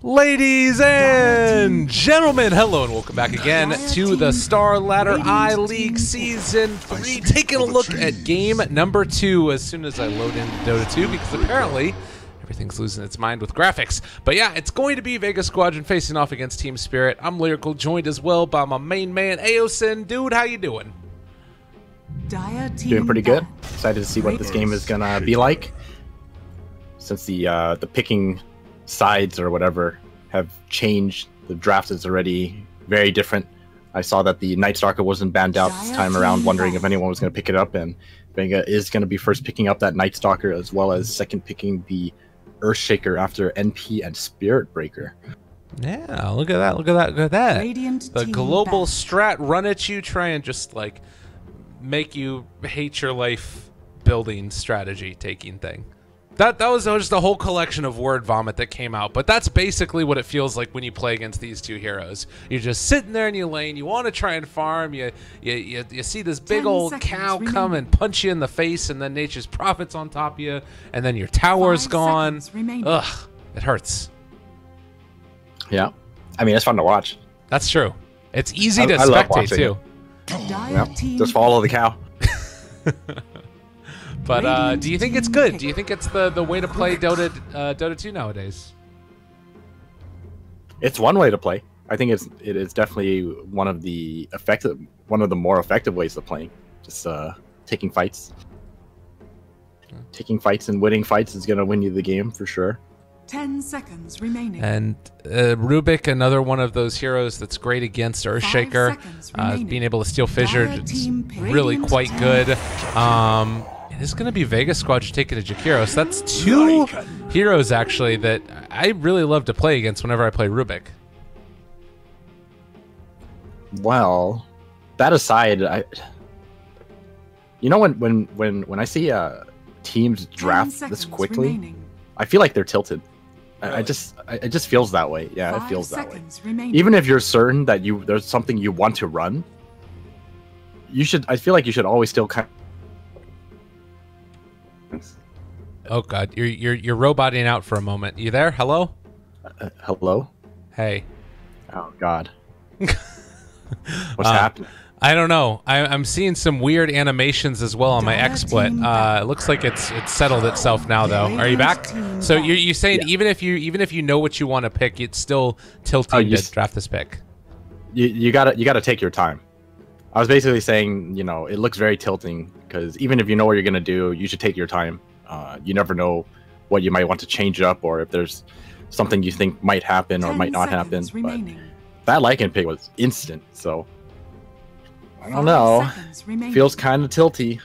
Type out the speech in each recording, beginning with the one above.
Ladies and gentlemen, hello and welcome back again to the Star Ladder I-League Season 3. Taking a look at game number 2 as soon as I load into Dota 2, because apparently everything's losing its mind with graphics. But yeah, it's going to be Vega Squadron facing off against Team Spirit. I'm Lyrical, joined as well by my main man, Aosin. Dude, how you doing? Doing pretty good. Excited to see what this game is gonna be like, since the picking sides or whatever have changed. The draft is already very different. I saw that the Night Stalker wasn't banned out this time around, wondering if anyone was going to pick it up, and Vega is going to be first picking up that Night Stalker, as well as second picking the Earthshaker after NP and Spirit Breaker. Yeah, look at that, look at that, look at that. The global strat run at you, try and just like make you hate your life building strategy taking thing. That was just a whole collection of word vomit that came out, but that's basically what it feels like when you play against these two heroes. You're just sitting there in your lane, you want to try and farm, you see this big old cow come and punch you in the face, and then Nature's Prophet's on top of you, and then your tower's gone. Ugh, it hurts. Yeah. I mean, it's fun to watch. That's true. It's easy to spectate, too. Yeah, just follow the cow. But do you think it's good? Do you think it's the way to play Dota 2 nowadays? It's one way to play. I think it is definitely one of the more effective ways of playing. Just taking fights. Taking fights and winning fights is gonna win you the game for sure. 10 seconds remaining. And Rubik, another one of those heroes that's great against Earthshaker. Being able to steal fissure, it's really quite good. It is going to be Vega Squadron taking a Jakiro, so that's two heroes actually that I really love to play against whenever I play Rubik. Well, that aside, you know when I see teams draft this quickly, I feel like they're tilted. Really? It just feels that way. Yeah, it feels that way. Even if you're certain that there's something you want to run, I feel like you should always still kind of. Oh god, you're roboting out for a moment. You there? Hello? Hello? Hey. Oh god. What's happening? I don't know. I'm seeing some weird animations as well on my XSplit. It looks like it's settled itself now though. Are you back? So you're saying even if you know what you want to pick, it's still tilting to draft this pick. You gotta take your time. I was basically saying, you know, it looks very tilting because even if you know what you're gonna do, you should take your time. You never know what you might want to change up, or if there's something you think might happen or might not happen. But that Lycan pick was instant, so I don't know. Feels kind of tilty.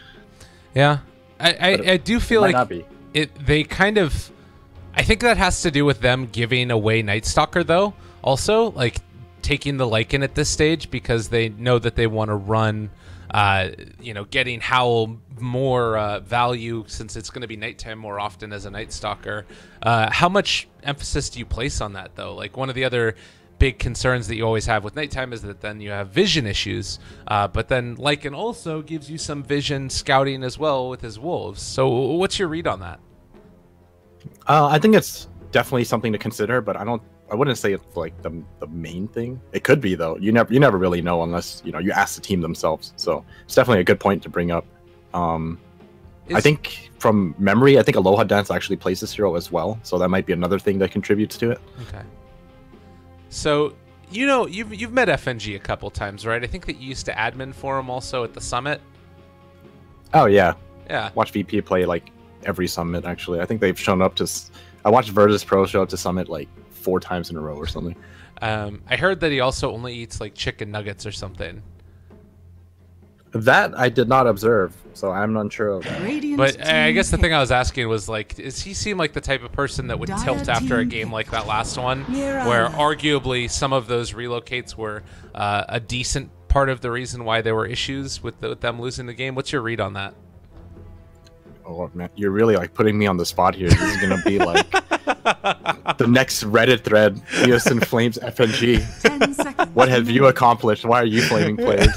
Yeah, I do feel like they kind of. I think that has to do with them giving away Night Stalker, though. Also, like taking the Lycan at this stage because they know that they want to run. You know, getting Howl more value since it's going to be nighttime more often as a Night Stalker. How much emphasis do you place on that, though? Like, one of the other big concerns that you always have with nighttime is that then you have vision issues. But then Lycan also gives you some vision scouting as well with his wolves. So what's your read on that? I think it's definitely something to consider, but I wouldn't say it's like the main thing. It could be though. You never really know unless you ask the team themselves. So it's definitely a good point to bring up. I think from memory, I think Aloha Dance actually plays this hero as well. So that might be another thing that contributes to it. Okay. So you've met FNG a couple times, right? I think that you used to admin for him also at the summit. Oh yeah. Yeah. Watch VP play like every summit actually. I think they've shown up to. I watched Virtus Pro show up to summit like 4 times in a row or something. I heard that he also only eats like chicken nuggets or something. That I did not observe, so I'm not sure of that. But I guess the thing I was asking was like, does he seem like the type of person that would tilt after a game like that last one, where arguably some of those relocates were a decent part of the reason why there were issues with them losing the game? What's your read on that? Oh man, you're really like putting me on the spot here. This is gonna be like the next Reddit thread. Eos and Flames FNG. 10 seconds What have you accomplished? Why are you flaming players?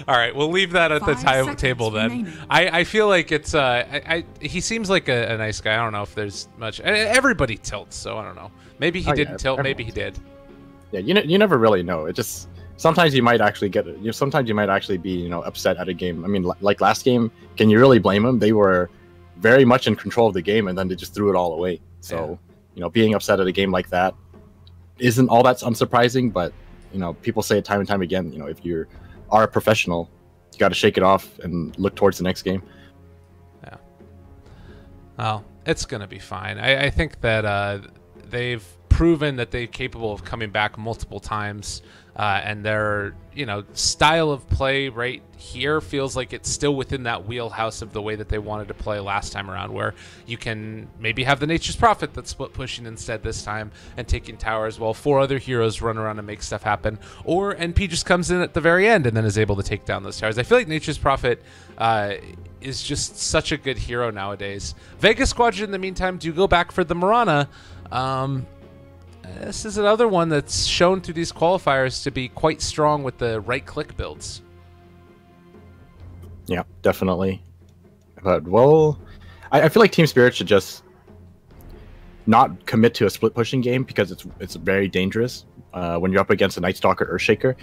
All right, we'll leave that at the table then. Remaining. I feel like it's he seems like a nice guy. I don't know if there's much. Everybody tilts, so I don't know. Maybe he didn't tilt. Maybe he did. Yeah, you never really know. It just sometimes you might actually get it. Sometimes you might actually be upset at a game. I mean, like last game, can you really blame them? They were very much in control of the game, and then they just threw it all away. So being upset at a game like that isn't all that's unsurprising. But people say it time and time again. If you are a professional, you got to shake it off and look towards the next game. Yeah. Well, it's gonna be fine. I think that they've proven that they're capable of coming back multiple times, and their style of play right here feels like it's still within that wheelhouse of the way that they wanted to play last time around, where you can maybe have the Nature's Prophet that's split pushing instead this time and taking towers while 4 other heroes run around and make stuff happen, or NP just comes in at the very end and then is able to take down those towers. I feel like Nature's Prophet is just such a good hero nowadays. Vega Squadron, in the meantime, do go back for the Mirana. This is another one that's shown through these qualifiers to be quite strong with the right-click builds. Yeah, definitely. But, well, I feel like Team Spirit should just not commit to a split-pushing game because it's very dangerous when you're up against a Night Stalker Earthshaker.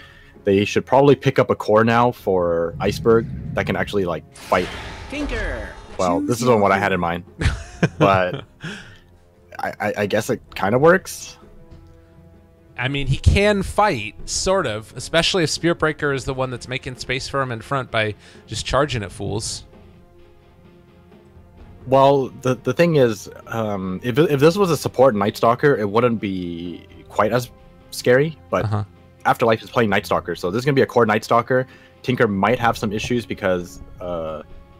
They should probably pick up a core now for Iceberg that can actually, fight. Tinker! Well, this isn't what I had in mind. But I guess it kind of works. I mean, he can fight, sort of, especially if Spirit Breaker is the one that's making space for him in front by just charging at fools. Well, the thing is, if this was a support Night Stalker, it wouldn't be quite as scary, but Afterlife is playing Night Stalker, so this is going to be a core Night Stalker. Tinker might have some issues because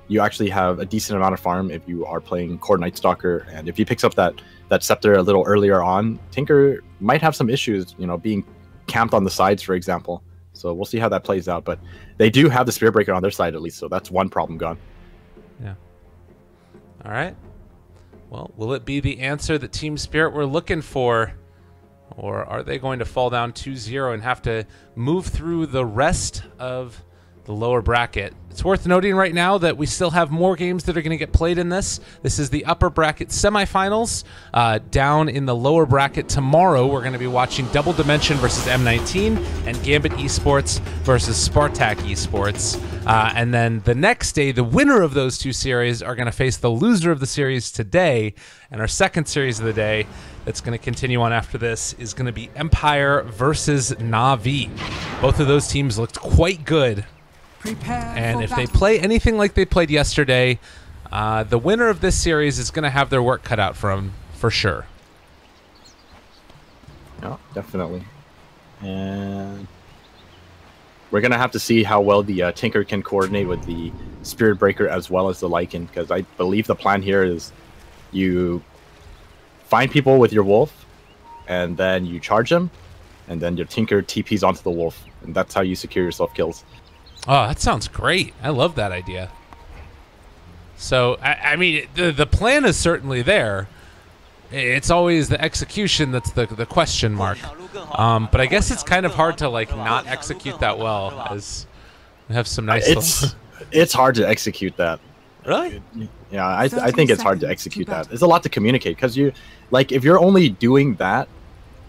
you actually have a decent amount of farm if you are playing core Night Stalker, and if he picks up that Scepter a little earlier on, Tinker might have some issues, being camped on the sides, for example. So we'll see how that plays out, but they do have the Spirit Breaker on their side at least, so that's one problem gone. Yeah. All right. Well, will it be the answer that Team Spirit were looking for, or are they going to fall down 2-0 and have to move through the rest of the lower bracket? It's worth noting right now that we still have more games that are going to get played in this. This is the upper bracket semifinals. Down in the lower bracket tomorrow, we're going to be watching Double Dimension versus M19 and Gambit Esports versus Spartak Esports. And then the next day, the winner of those two series are going to face the loser of the series today. And our second series of the day that's going to continue on after this is going to be Empire versus Na'Vi. Both of those teams looked quite good. And if they play anything like they played yesterday, the winner of this series is going to have their work cut out for them, for sure. Yeah, definitely. And we're going to have to see how well the Tinker can coordinate with the Spirit Breaker as well as the Lycan, because I believe the plan here is you find people with your Wolf, and then you charge them, and then your Tinker TPs onto the Wolf, and that's how you secure yourself kills. Oh, that sounds great. I love that idea. So, I mean, the plan is certainly there. It's always the execution that's the question mark. But I guess it's kind of hard to, not execute that well, as we have some nice... It's hard to execute that. Really? Yeah, I think it's hard to execute that. It's a lot to communicate, because if you're only doing that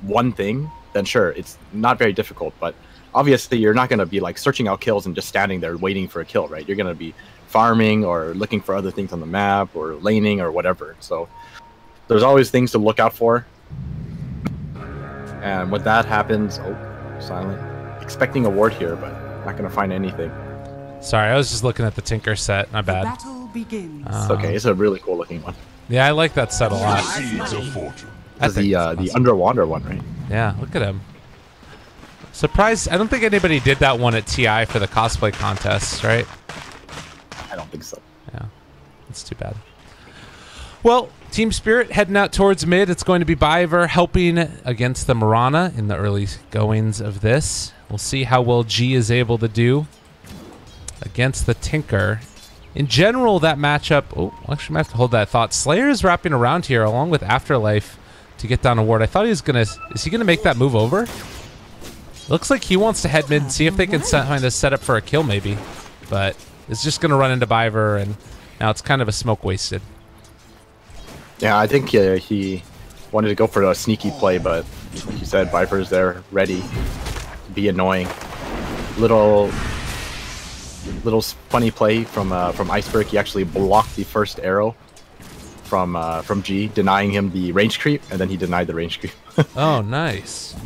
one thing, then sure, it's not very difficult, but obviously, you're not going to be searching out kills and just standing there waiting for a kill, right? You're going to be farming or looking for other things on the map or laning or whatever. So there's always things to look out for. And when that happens, silent. Expecting a ward here, but not going to find anything. Sorry, I was just looking at the Tinker set. My bad. The battle begins. It's okay. It's a really cool looking one. Yeah, I like that set a lot. That's the Underwater one, right? Yeah, look at him. Surprised, I don't think anybody did that one at TI for the cosplay contests, right? I don't think so. Yeah, that's too bad. Well, Team Spirit heading out towards mid. It's going to be Biver helping against the Mirana in the early goings of this. We'll see how well G is able to do against the Tinker. In general, that matchup... Oh, actually, I might have to hold that thought. Slayer is wrapping around here along with Afterlife to get down a ward. I thought he was going to... Is he going to make that move over? Looks like he wants to head mid and see if they can find a setup for a kill maybe. But it's just going to run into Biver, and now it's kind of a smoke wasted. Yeah, I think he wanted to go for a sneaky play, but he said Viper's there, ready to be annoying. Little funny play from Iceberg. He actually blocked the first arrow from G, denying him the range creep, and then he denied the range creep. Oh, nice.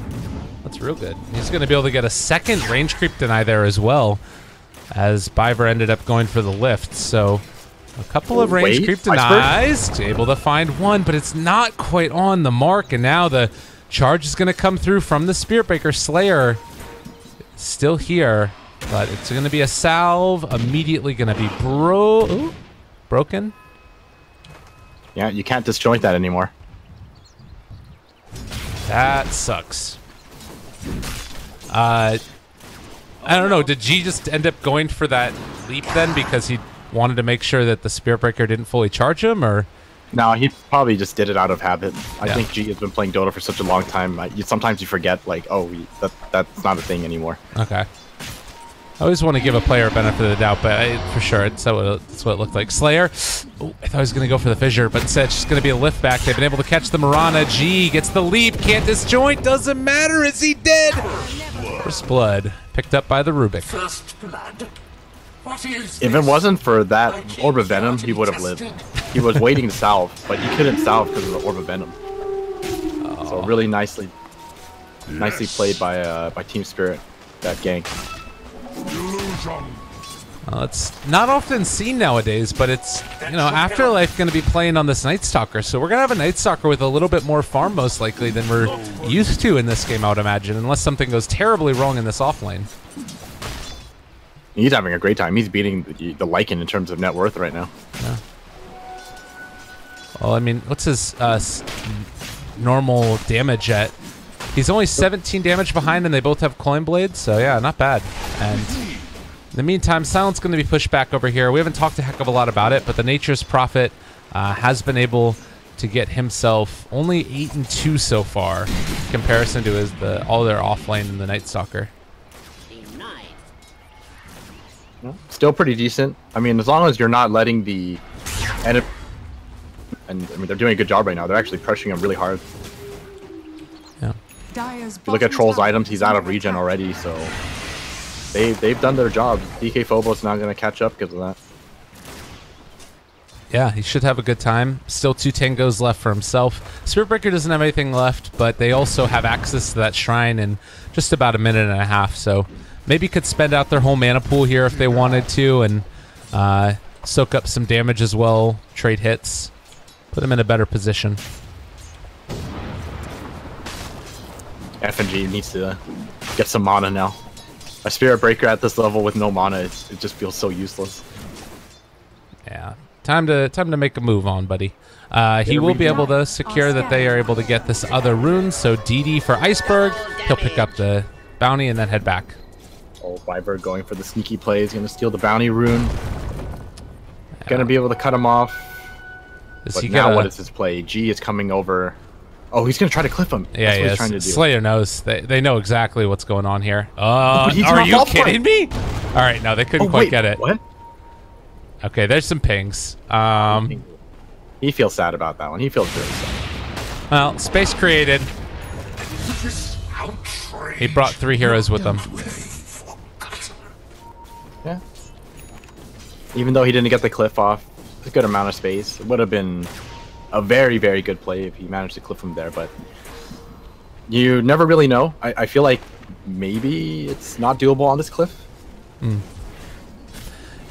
That's real good. He's going to be able to get a second range creep deny there as well, as Biver ended up going for the lift. So a couple of range creep denies, able to find one, but it's not quite on the mark. And now the charge is going to come through from the Spirit Breaker. Slayer still here, but it's going to be a salve. Immediately going to be broken. Yeah, you can't disjoint that anymore. That sucks. I don't know. Did G just end up going for that leap then because he wanted to make sure that the Spirit Breaker didn't fully charge him, or? No, he probably just did it out of habit. I think G has been playing Dota for such a long time. Sometimes you forget, like, oh, that's not a thing anymore. Okay. I always want to give a player a benefit of the doubt, but for sure, that's what it looked like. Slayer, oh, I thought he was going to go for the fissure, but instead it's just going to be a lift back. They've been able to catch the Mirana. G gets the leap, can't disjoint, doesn't matter, is he dead? First blood, picked up by the Rubik. First blood. What is if it wasn't for that Orb of Venom, he would have lived. He was waiting to salve, but he couldn't salve because of the Orb of Venom. Oh. So really nicely played by Team Spirit, that gank. It's not often seen nowadays, but it's, Afterlife going to be playing on this Night Stalker, so we're going to have a Night Stalker with a little bit more farm most likely than we're used to in this game, I would imagine, unless something goes terribly wrong in this offlane. He's having a great time. He's beating the Lycan in terms of net worth right now. Yeah. Well, I mean, what's his normal damage at? He's only 17 damage behind, and they both have Coin Blades, so yeah, not bad. And in the meantime, Silent's going to be pushed back over here. We haven't talked a heck of a lot about it, but the Nature's Prophet has been able to get himself only 8-2 so far, in comparison to all their offlane in the Night Stalker. Still pretty decent. I mean, as long as you're not letting the enemy, and I mean, they're doing a good job right now. They're actually pressuring him really hard. Yeah. If you look at Troll's items, he's out of regen already, so they've done their job. DK Phobos not going to catch up because of that. Yeah, he should have a good time. Still 2 tangos left for himself. Spirit Breaker doesn't have anything left, but they also have access to that shrine in just about a minute and a half, so maybe could spend out their whole mana pool here if they wanted to, and soak up some damage as well, trade hits, put them in a better position. FNG needs to get some mana now. A Spirit Breaker at this level with no mana, it just feels so useless. Yeah, time to make a move on, buddy. He will be able to secure that they are able to get this other rune, so DD for Iceberg. He'll pick up the bounty and then head back. Oh, Viper going for the sneaky play. He's going to steal the bounty rune. Going to be able to cut him off. But now what is his play? G is coming over. Oh, he's going to try to clip him. Yeah, That's what he's trying to do. Slayer knows. They know exactly what's going on here. Are you kidding me? All right, no, they couldn't quite get it. What? Okay, there's some pings. He feels sad about that one. He feels really sad. Well, space created. He brought 3 heroes with him. Yeah. Even though he didn't get the cliff off, a good amount of space. It would have been a very, very good play if he managed to cliff him there, but you never really know. I feel like maybe it's not doable on this cliff.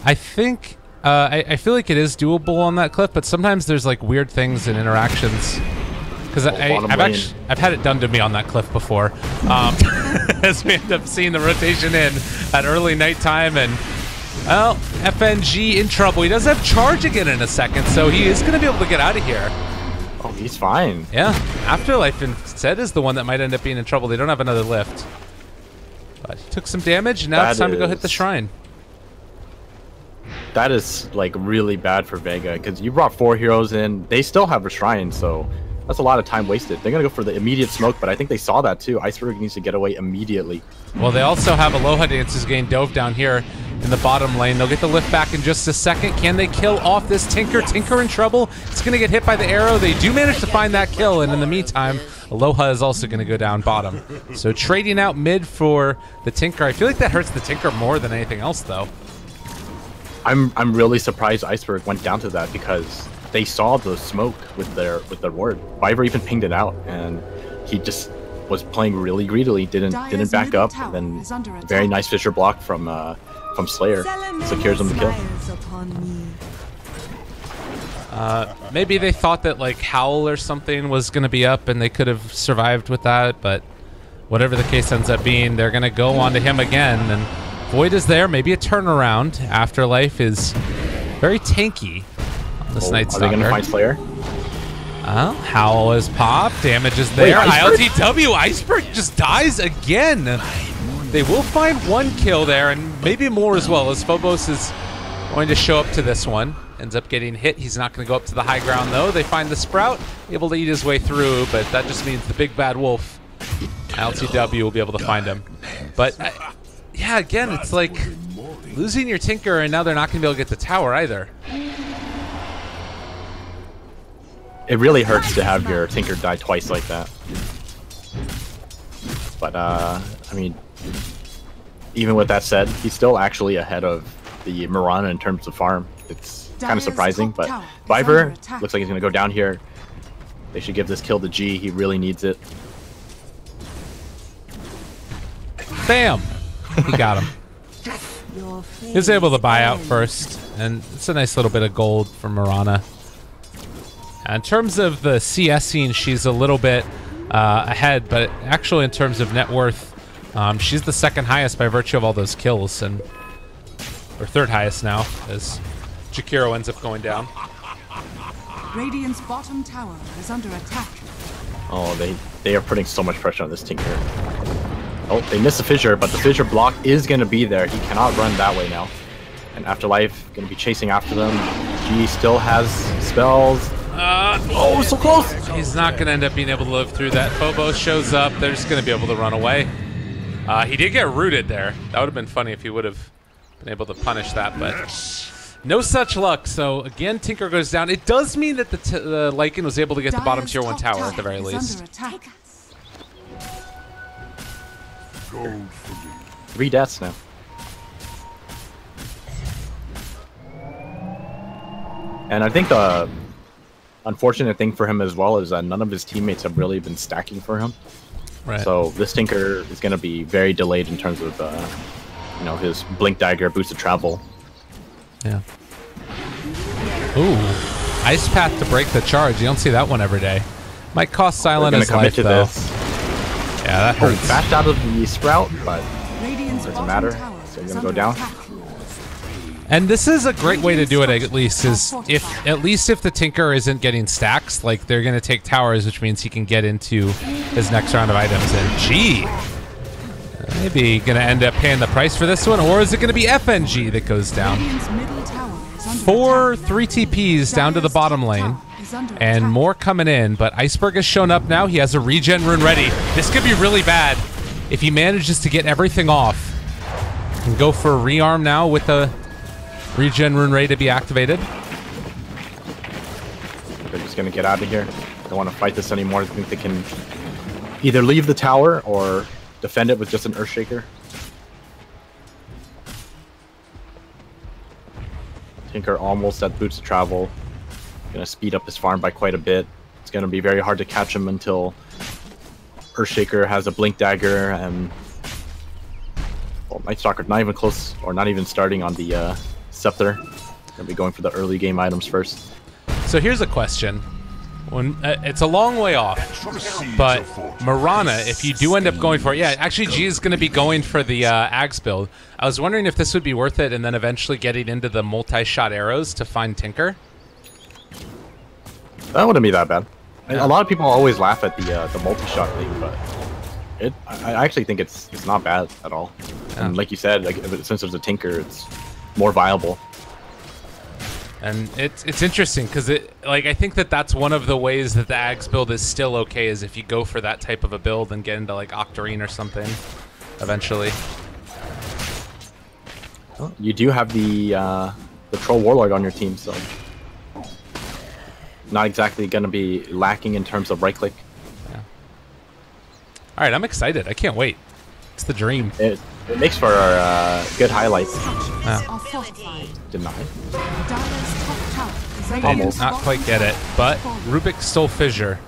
I think I feel like it is doable on that cliff, but sometimes there's like weird things and interactions. Because I've had it done to me on that cliff before, as we end up seeing the rotation in at early nighttime, and well, FNG in trouble. He does have charge again in a second, so he is going to be able to get out of here. Oh, he's fine. Yeah, Afterlife instead is the one that might end up being in trouble. They don't have another lift, but he took some damage, and now it's time to go hit the shrine. That is like really bad for Vega because you brought 4 heroes in. They still have a shrine, so That's a lot of time wasted. They're gonna go for the immediate smoke, but I think they saw that too. Iceberg needs to get away immediately. Well, they also have Aloha Dances getting dove down here in the bottom lane. They'll get the lift back in just a second. Can they kill off this Tinker? Tinker in trouble. It's going to get hit by the arrow. They do manage to find that kill, and in the meantime, Aloha is also going to go down bottom. So trading out mid for the Tinker. I feel like that hurts the Tinker more than anything else, though. I'm really surprised Iceberg went down to that because they saw the smoke with their ward. Viper even pinged it out, and he just was playing really greedily. Didn't back up. And then very nice Fisher block from Slayer secures him the kill. Maybe they thought that like Howl or something was going to be up and they could have survived with that, but whatever the case ends up being, they're going to go on to him again. And Void is there. Maybe a turnaround. Afterlife is very tanky on this Night Stalker. Are they going to find Slayer? Howl is popped. Damage is there. ILTW. Iceberg just dies again. They will find one kill there, and maybe more as well, as Phobos is going to show up to this one. Ends up getting hit. He's not going to go up to the high ground, though. They find the Sprout, able to eat his way through, but that just means the big bad wolf, LTW, will be able to find him. But, yeah, again, it's like losing your Tinker, and now they're not going to be able to get the tower either. It really hurts to have your Tinker die twice like that. But, I mean, even with that said, he's still actually ahead of the Mirana in terms of farm. It's kind of surprising, but Viper looks like he's going to go down here. They should give this kill to G. He really needs it. Bam! He got him. He was able to buy out first, and it's a nice little bit of gold for Mirana. In terms of the CS scene, she's a little bit ahead, but actually in terms of net worth, she's the second highest by virtue of all those kills, or third highest now, as Jakiro ends up going down. Radiant's bottom tower is under attack. Oh, they are putting so much pressure on this Tinker. Oh, they missed the fissure, but the fissure block is going to be there. He cannot run that way now. And Afterlife going to be chasing after them. G still has spells. Oh, so close! He's not going to end up being able to live through that. Phobos shows up. They're just going to be able to run away. He did get rooted there. That would have been funny if he would have been able to punish that, but no such luck. So again, Tinker goes down. It does mean that the Lycan was able to get the bottom tier 1 tower at the very least. 3 deaths now. And I think the unfortunate thing for him as well is that none of his teammates have really been stacking for him. Right. So this Tinker is going to be very delayed in terms of you know, his Blink Dagger, Boost of Travel. Yeah. Ooh, Ice Path to break the charge. You don't see that one every day. Might cost Silent his life, though. Yeah, that hurts. Bashed out of the Sprout, but doesn't matter. So he's going to go down. And this is a great way to do it, at least, is if the Tinker isn't getting stacks, like they're going to take towers, which means he can get into his next round of items. And G, maybe going to end up paying the price for this one, or is it going to be FNG that goes down? 3 TPs down to the bottom lane, and more coming in, but Iceberg has shown up now. He has a regen rune ready. This could be really bad if he manages to get everything off. And go for a rearm now with the regen rune ready to be activated. They're just going to get out of here. Don't want to fight this anymore. I think they can either leave the tower or defend it with just an Earthshaker. Tinker almost at Boots of Travel. Going to speed up his farm by quite a bit. It's going to be very hard to catch him until Earthshaker has a Blink Dagger and well, Night Stalker not even close or not even starting on the Scepter. Gonna be going for the early game items first. So here's a question. When it's a long way off, but Mirana, if you do end up going for it, yeah, actually G is going to be going for the Ags build. I was wondering if this would be worth it, and then eventually getting into the multi-shot arrows to find Tinker. That wouldn't be that bad. Yeah. A lot of people always laugh at the multi-shot thing, but I actually think it's not bad at all. Yeah. And like you said, like since there's a Tinker, it's more viable. And it's interesting because I think that's one of the ways that the Ags build is still okay is if you go for that type of a build and get into like Octarine or something eventually. Well, you do have the Troll Warlord on your team, so not exactly going to be lacking in terms of right click. Yeah. All right, I'm excited. I can't wait. It's the dream. It makes for good highlights. Denied. Almost. Not quite get it, but Rubik stole Fissure.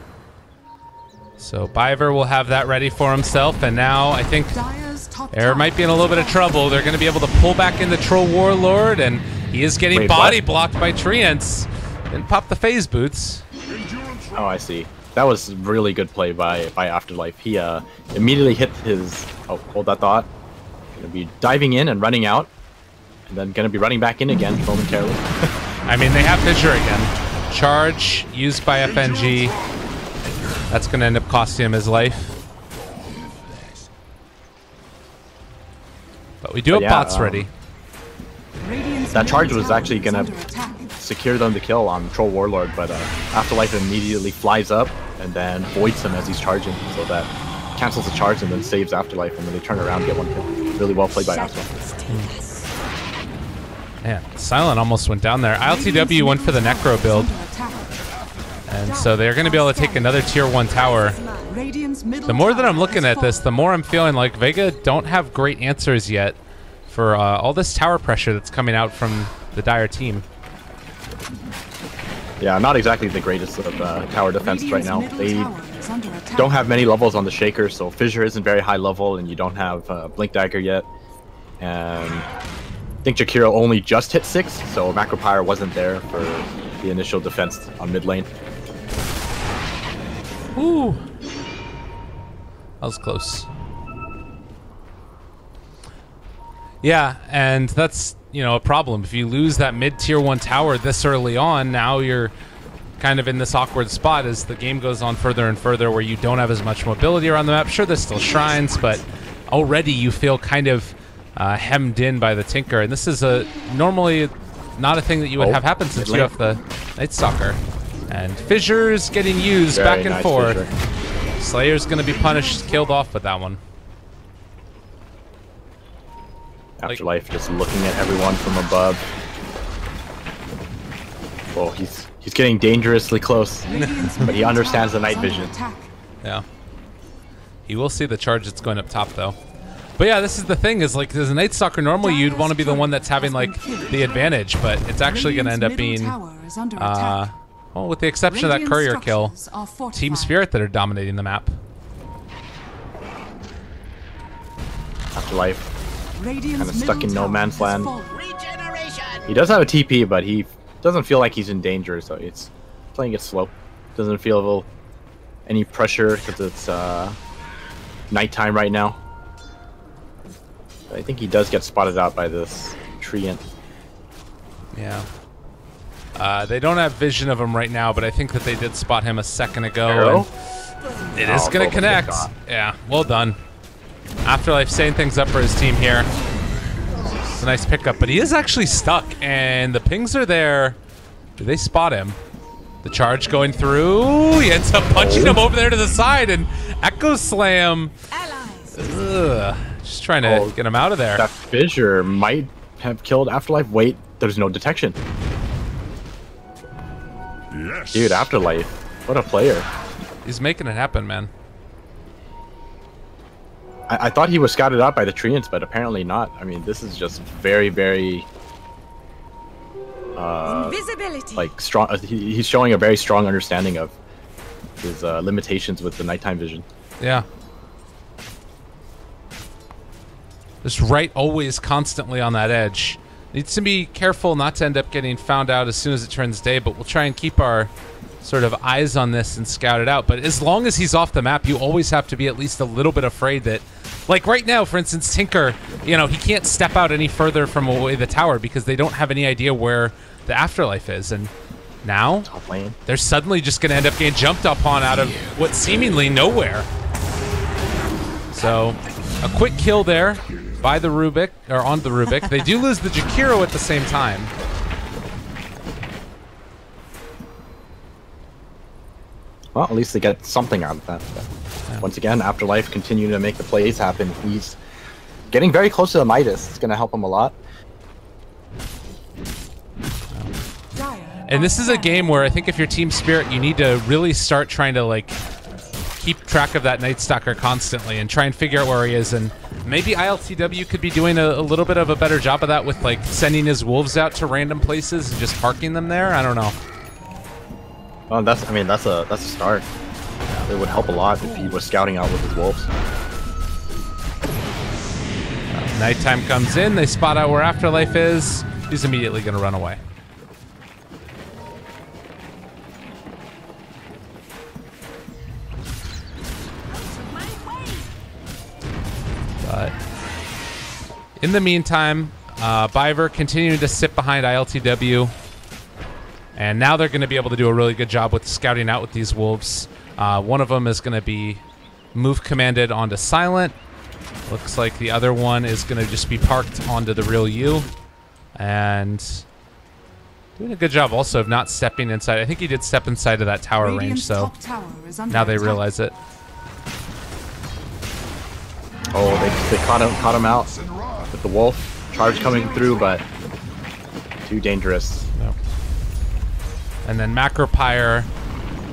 So Biver will have that ready for himself, and now I think Air might be in a little bit of trouble. They're going to be able to pull back in the Troll Warlord, and he is getting body blocked by Treants. Didn't pop the phase boots. Oh, I see. That was really good play by Afterlife. He immediately hit his... Oh, hold that thought. Going to be diving in and running out, and then going to be running back in again momentarily. I mean, they have Fissure again. Charge used by FNG. That's going to end up costing him his life. But we do have bots ready. That charge was actually going to secure them the kill on Troll Warlord, but Afterlife immediately flies up and then voids him as he's charging, so that cancels the charge and then saves Afterlife, and then they turn around and get one kill. Really well played by Afterlife. Man, Silent almost went down there. ILTW went for the Necro build. And so they're going to be able to take another tier 1 tower. The more that I'm looking at this, the more I'm feeling like Vega don't have great answers yet for all this tower pressure that's coming out from the Dire team. Yeah, not exactly the greatest of tower defense right now. They don't have many levels on the Shaker, so Fissure isn't very high level, and you don't have Blink Dagger yet. And I think Jakiro only just hit 6, so Macropyre wasn't there for the initial defense on mid lane. Ooh. That was close. Yeah, and that's, you know, a problem. If you lose that mid tier 1 tower this early on, now you're kind of in this awkward spot as the game goes on further and further where you don't have as much mobility around the map. Sure, there's still shrines, but already you feel kind of hemmed in by the Tinker. And this is normally not a thing that you would have happen since you have the Night Stalker. And Fissure's getting used back and forth. Fissure. Slayer's going to be punished, killed off with that one. Afterlife just looking at everyone from above. Well, he's getting dangerously close, but he understands the night vision. Yeah. He will see the charge that's going up top, though. But yeah, this is the thing, is like, as a Night Stalker, normally you'd want to be the one that's having, like, the advantage, but it's actually going to end up being, well, with the exception of that courier kill, Team Spirit that are dominating the map. Afterlife kind of stuck in no man's land. He does have a TP, but he doesn't feel like he's in danger, so it's playing it slow. Doesn't feel any pressure because it's nighttime right now. But I think he does get spotted out by this Treant. Yeah. They don't have vision of him right now, but I think that they did spot him a second ago. It is going to connect. Yeah, well done. Afterlife setting things up for his team here. It's a nice pickup, but he is actually stuck, and the pings are there. Do they spot him? The charge going through. He ends up punching him over there to the side, and Echo Slam. Ugh, just trying to get him out of there. That Fissure might have killed Afterlife. Wait, there's no detection. Yes. Dude, Afterlife, what a player. He's making it happen, man. I thought he was scouted out by the Treants, but apparently not. I mean, this is just very, very like strong. He's showing a very strong understanding of his limitations with the nighttime vision. Yeah. Just right, always constantly on that edge. Needs to be careful not to end up getting found out as soon as it turns day, but we'll try and keep our sort of eyes on this and scout it out. But as long as he's off the map, you always have to be at least a little bit afraid that, like right now, for instance, Tinker, you know, he can't step out any further from away the tower because they don't have any idea where the Afterlife is. And now they're suddenly just going to end up getting jumped upon out of what seemingly nowhere. So a quick kill there by the Rubik, or on the Rubik. They do lose the Jakiro at the same time. Well, at least they get something out of that. But once again, Afterlife continuing to make the plays happen. He's getting very close to the Midas. It's going to help him a lot. And this is a game where I think if you're Team Spirit, you need to really start trying to like keep track of that Night Stalker constantly and try and figure out where he is. And maybe ILTW could be doing a little bit of a better job of that with like sending his wolves out to random places and just parking them there. I don't know. Well, that's a start. It would help a lot if he was scouting out with his wolves. Nighttime comes in. They spot out where Afterlife is. He's immediately going to run away. But in the meantime, Biver continuing to sit behind ILTW. And now they're going to be able to do a really good job with scouting out with these wolves. One of them is going to be move commanded onto silent. Looks like the other one is going to just be parked onto the real U. And doing a good job also of not stepping inside. I think he did step inside of that tower range, so now they realize it. Oh, they caught him out with the wolf charge coming through, but too dangerous. No. And then Macropyre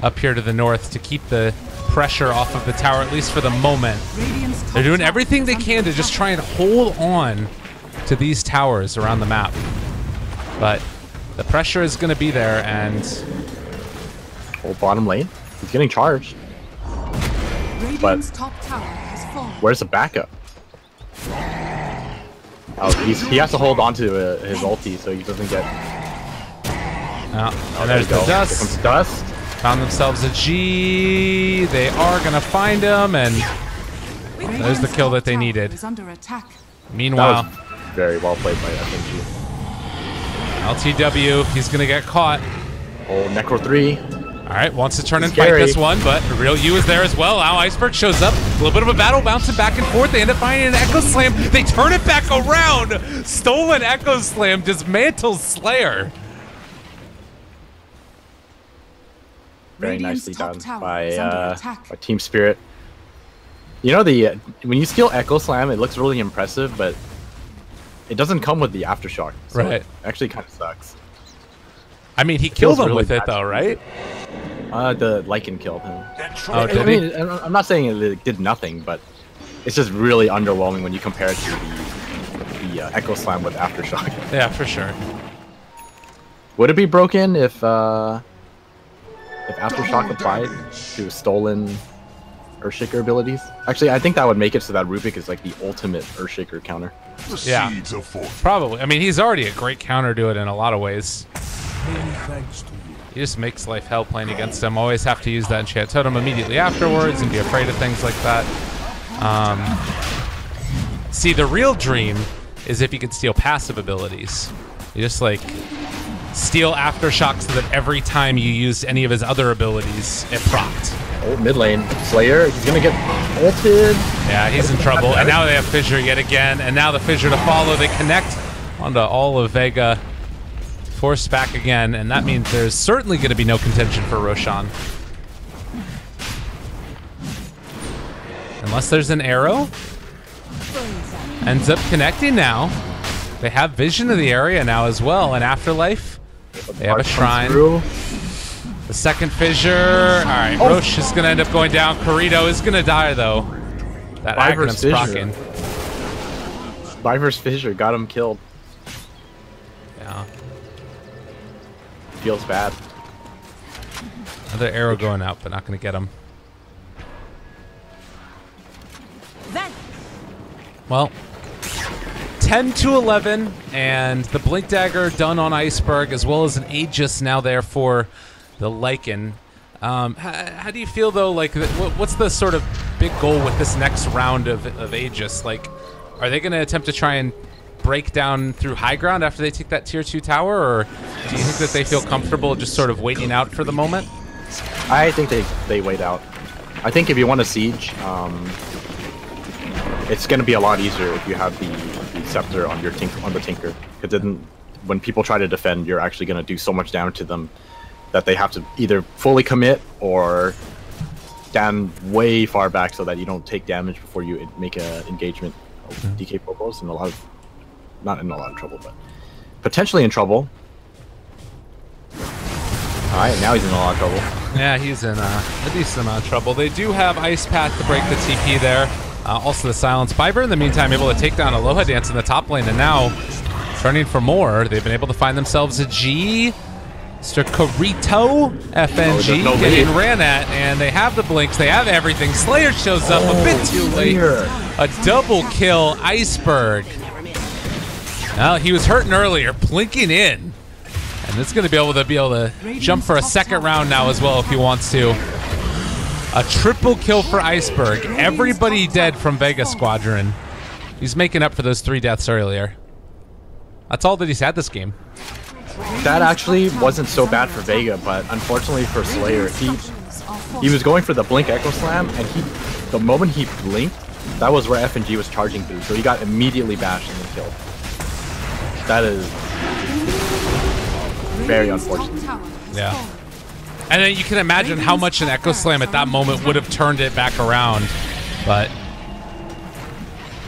up here to the north to keep the pressure off of the tower, at least for the moment. They're doing everything they can to just try and hold on to these towers around the map. But the pressure is going to be there, and whole bottom lane, he's getting charged. But where's the backup? Oh, he has to hold on to his ulti so he doesn't get... Oh, and there's the dust. Here comes the dust. Found themselves a G. They are going to find him, and there's the kill that they needed. Meanwhile, that was very well played by FNG. LTW, he's going to get caught. Oh, Necro 3. All right, wants to turn and fight this one, but the real U is there as well. Now Iceberg shows up. A little bit of a battle, bouncing back and forth. They end up finding an Echo Slam. They turn it back around. Stolen Echo Slam dismantles Slayer. Very nicely done by Team Spirit. You know, when you steal Echo Slam, it looks really impressive, but it doesn't come with the aftershock. So right. It actually kind of sucks. I mean, he killed him with it, though, right? The Lycan killed him. Oh, did he? I'm not saying it did nothing, but it's just really underwhelming when you compare it to the Echo Slam with aftershock. Yeah, for sure. Would it be broken if aftershock applied to stolen Earthshaker abilities? Actually, I think that would make it so that Rubik is like the ultimate Earthshaker counter. Yeah, probably. I mean, he's already a great counter to it in a lot of ways. He just makes life hell playing against him. Always have to use that enchant totem immediately afterwards and be afraid of things like that. See, the real dream is if you could steal passive abilities. You just like steal aftershock so that every time you use any of his other abilities, it procced. Oh, mid lane. Slayer, he's gonna get ulted. Yeah, he's in trouble. And now they have Fissure yet again. And now the Fissure to follow. They connect onto all of Vega. Forced back again. And that means there's certainly going to be no contention for Roshan. Unless there's an arrow. Ends up connecting now. They have vision of the area now as well. And Afterlife. They have a shrine. The second fissure. Alright, Roche is going to end up going down. Corrido is going to die, though. That Aghanim's proccing. Biver's fissure got him killed. Yeah. Feels bad. Another arrow going out, but not going to get him. Well, 10-11, and the Blink Dagger done on Iceberg, as well as an Aegis now there for the Lycan. How do you feel, though, like, what's the sort of big goal with this next round of Aegis? Like, are they going to attempt to try and break down through high ground after they take that tier 2 tower, or do you think that they feel comfortable just sort of waiting out for the moment? I think they wait out. I think if you want to siege, it's going to be a lot easier if you have the scepter on your on the Tinker, because then when people try to defend, you're actually going to do so much damage to them that they have to either fully commit or stand way far back so that you don't take damage before you make an engagement. DK Popo's in a lot of, not in a lot of trouble, but potentially in trouble. Alright, now he's in a lot of trouble. Yeah, he's in a decent amount of trouble. They do have Ice Path to break the TP there. Also the Silence Viper, in the meantime, able to take down Aloha Dance in the top lane, and now turning for more. They've been able to find themselves a G. Mr. Carito, FNG, getting ran at, and they have the blinks, they have everything. Slayer shows up a bit too late. A double kill, Iceberg. Well, he was hurting earlier, blinking in. And it's going to be able to jump for a second round now as well if he wants to. A triple kill for Iceberg. Everybody dead from Vega Squadron. He's making up for those 3 deaths earlier. That's all that he's had this game. That actually wasn't so bad for Vega, but unfortunately for Slayer, he was going for the blink Echo Slam, and the moment he blinked, that was where FNG was charging through, so he got immediately bashed and then killed. That is very unfortunate. Yeah. And then you can imagine how much an Echo Slam at that moment would have turned it back around, but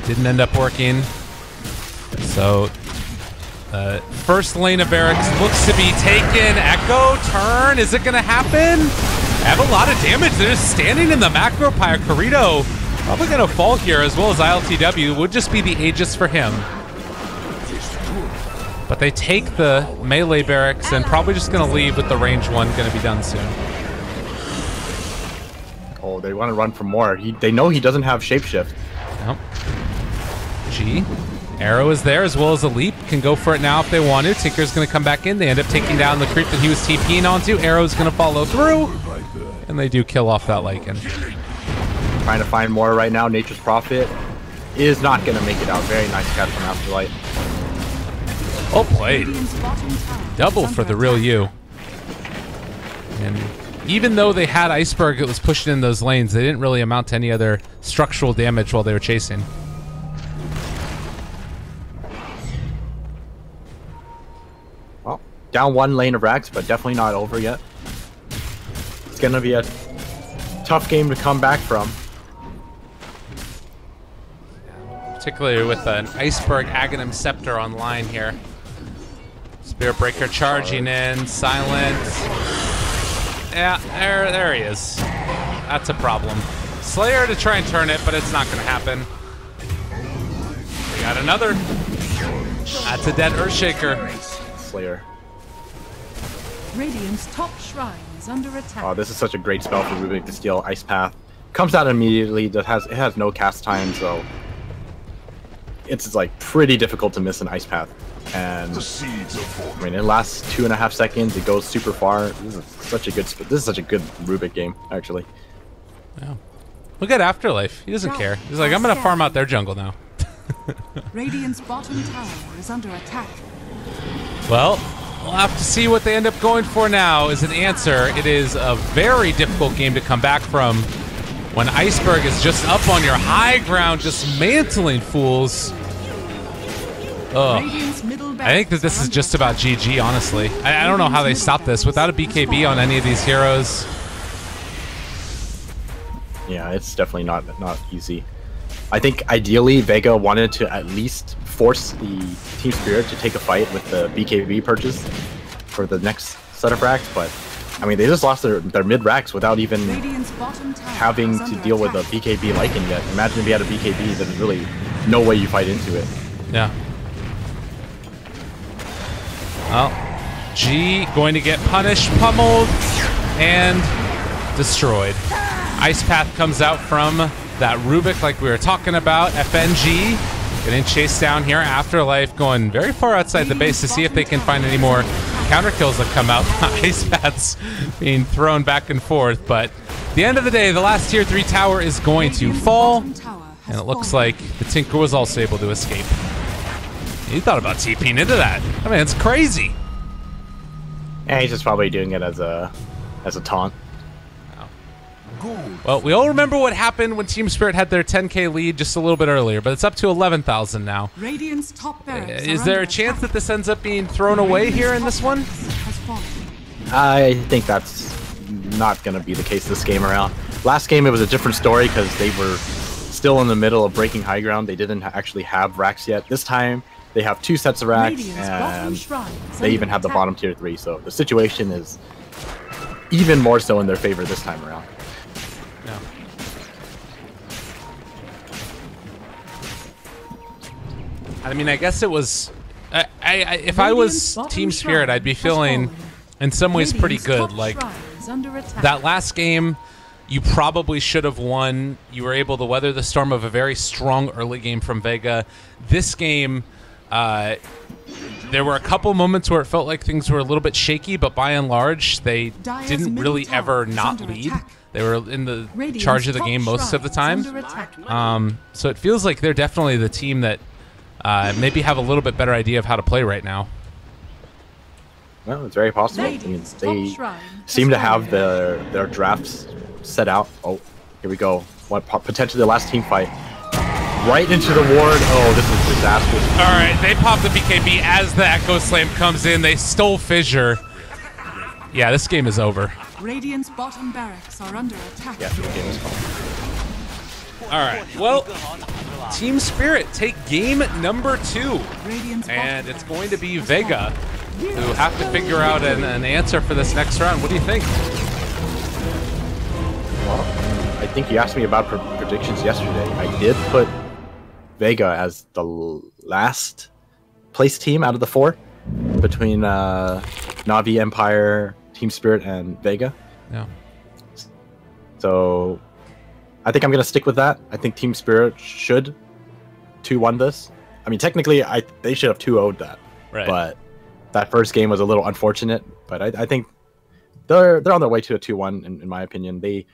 didn't end up working. So first lane of barracks looks to be taken. Echo turn, is it gonna happen? Have a lot of damage. They're just standing in the macro pyre. Carito probably gonna fall here, as well as ILTW. Would just be the Aegis for him. But they take the melee barracks and probably just gonna leave with the range one gonna be done soon. Oh, they want to run for more. They know he doesn't have shapeshift. Yep. G. Arrow is there, as well as a leap. Can go for it now if they want to. Tinker's going to come back in. They end up taking down the creep that he was TPing onto. Arrow's going to follow through. And they do kill off that Lycan. Trying to find more right now. Nature's Prophet is not going to make it out. Very nice catch from Afterlight. Oh, played. Double for the real you. And even though they had Iceberg that was pushing in those lanes, they didn't really amount to any other structural damage while they were chasing. Down 1 lane of Rax, but definitely not over yet. It's going to be a tough game to come back from. Particularly with an Iceberg Aghanim Scepter online here. Spirit Breaker charging in, silent. Yeah, there he is. That's a problem. Slayer to try and turn it, but it's not going to happen. We got another. That's a dead Earthshaker. Slayer. Radiant's top shrine is under attack. Oh, this is such a great spell for Rubik to steal Ice Path. Comes out immediately. It has no cast time, so it's like pretty difficult to miss an Ice Path. And I mean, it lasts 2.5 seconds. It goes super far. This is such a good Rubik game, actually. Yeah. Look at Afterlife. He doesn't care. He's like, I'm gonna farm out their jungle now. Radiant's bottom tower is under attack. Well, we'll have to see what they end up going for now as an answer. It is a very difficult game to come back from when Iceberg is just up on your high ground, just mantling fools. Ugh. I think that this is just about GG, honestly. I don't know how they stop this without a BKB on any of these heroes. Yeah, it's definitely not easy. I think ideally Vega wanted to at least force the Team Spirit to take a fight with the BKB purchase for the next set of racks, but I mean, they just lost their mid racks without even having to deal with a BKB Lycan yet. Imagine if you had a BKB, there's really no way you fight into it. Yeah. Well, G going to get punished, pummeled, and destroyed. Ice Path comes out from that Rubik like we were talking about. FNG getting chased down here. Afterlife going very far outside the base to see if they can find any more counter kills that come out. Ice Path's being thrown back and forth, but at the end of the day, the last tier 3 tower is going to fall, and it looks like the Tinker was also able to escape. He thought about TPing into that. I mean, it's crazy. Yeah, he's just probably doing it as a taunt. Well, we all remember what happened when Team Spirit had their 10k lead just a little bit earlier, but it's up to 11,000 now. Radiant's top barracks Is there a chance that this ends up being thrown away here in this one? I think that's not going to be the case this game around. Last game, it was a different story because they were still in the middle of breaking high ground. They didn't actually have racks yet. This time, they have 2 sets of racks, and they even have the bottom tier 3. So the situation is even more so in their favor this time around. Yeah. I mean, I guess it was... if I was Team Spirit, I'd be feeling, in some ways, pretty good. Like, that last game, you probably should have won. You were able to weather the storm of a very strong early game from Vega. This game, there were a couple moments where it felt like things were a little bit shaky, but by and large, they didn't really ever not lead. They were in the charge of the game most of the time. So it feels like they're definitely the team that maybe have a little bit better idea of how to play right now. Well, it's very possible. I mean, they seem to have their drafts set out. Oh, here we go. What potentially the last team fight. Right into the ward. Oh, this is disastrous. All right, they pop the BKB as the Echo Slam comes in. They stole Fissure. Yeah, this game is over. Radiant's bottom barracks are under attack. Yeah, the game is gone. All right, well, Team Spirit take game number 2. And it's going to be Vega who have to figure out an answer for this next round. What do you think? Well, I think you asked me about predictions yesterday. I did put Vega as the last place team out of the 4 between Na'Vi, Empire, Team Spirit, and Vega. Yeah. So I think I'm going to stick with that. I think Team Spirit should 2-1 this. I mean, technically, they should have 2-0'd that. Right. But that first game was a little unfortunate. But I think they're on their way to a 2-1, in my opinion. They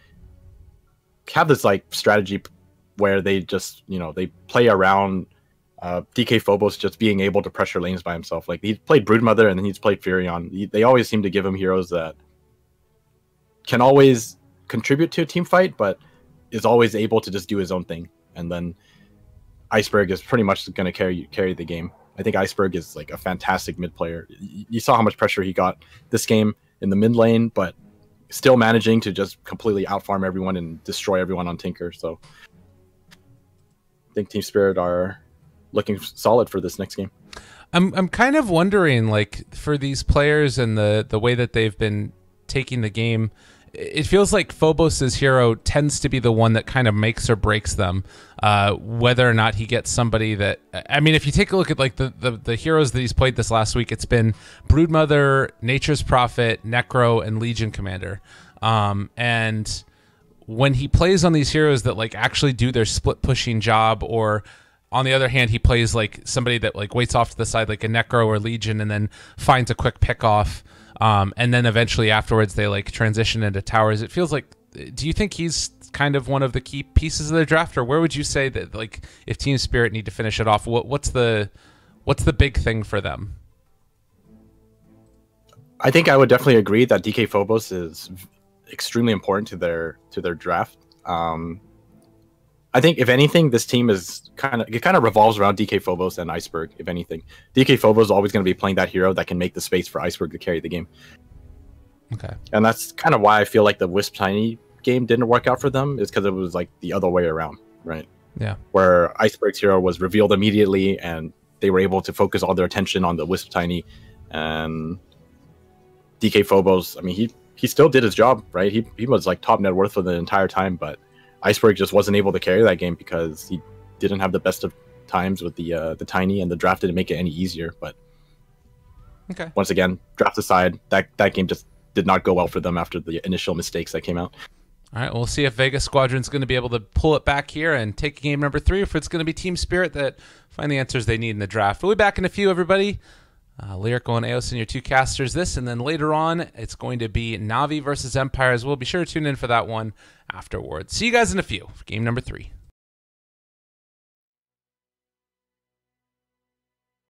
have this like strategy where they just, they play around DK Phobos just being able to pressure lanes by himself. Like, he played Broodmother and then he's played Furion. They always seem to give him heroes that can always contribute to a team fight, but is always able to just do his own thing. And then Iceberg is pretty much going to carry the game. I think Iceberg is like a fantastic mid player. You saw how much pressure he got this game in the mid lane, but still managing to just completely outfarm everyone and destroy everyone on Tinker. So I think Team Spirit are looking solid for this next game. I'm kind of wondering, like, for these players and the way that they've been taking the game, it feels like Phobos' hero tends to be the one that kind of makes or breaks them, whether or not he gets somebody that... I mean, if you take a look at like the heroes that he's played this last week, it's been Broodmother, Nature's Prophet, Necro, and Legion Commander. And when he plays on these heroes that like actually do their split pushing job, or on the other hand, he plays like somebody that like waits off to the side like a Necro or Legion and then finds a quick pick off, and then eventually afterwards they like transition into towers. It feels like, do you think he's kind of one of the key pieces of their draft, or where would you say that, like, if Team Spirit need to finish it off, what's the big thing for them? I think I would definitely agree that DK Phobos is extremely important to their draft. I think if anything, this team is kind of revolves around DK Phobos and Iceberg. If anything, DK Phobos is always going to be playing that hero that can make the space for Iceberg to carry the game. Okay, and that's kind of why I feel like the Wisp Tiny game didn't work out for them, is because it was like the other way around, right? Yeah, where Iceberg's hero was revealed immediately, and they were able to focus all their attention on the Wisp Tiny, and DK Phobos. I mean, he still did his job, right? He was like top net worth for the entire time, but Iceberg just wasn't able to carry that game because he didn't have the best of times with the Tiny, and the draft didn't make it any easier. But okay, once again, draft aside, that game just did not go well for them after the initial mistakes that came out. All right, we'll see if Vega Squadron's going to be able to pull it back here and take game number 3, or if it's going to be Team Spirit that find the answers they need in the draft. We'll be back in a few, everybody. Lyrical and Eos and your 2 casters this, and then later on it's going to be Na'Vi versus Empire as well. Be sure to tune in for that one afterwards. See you guys in a few for game number 3.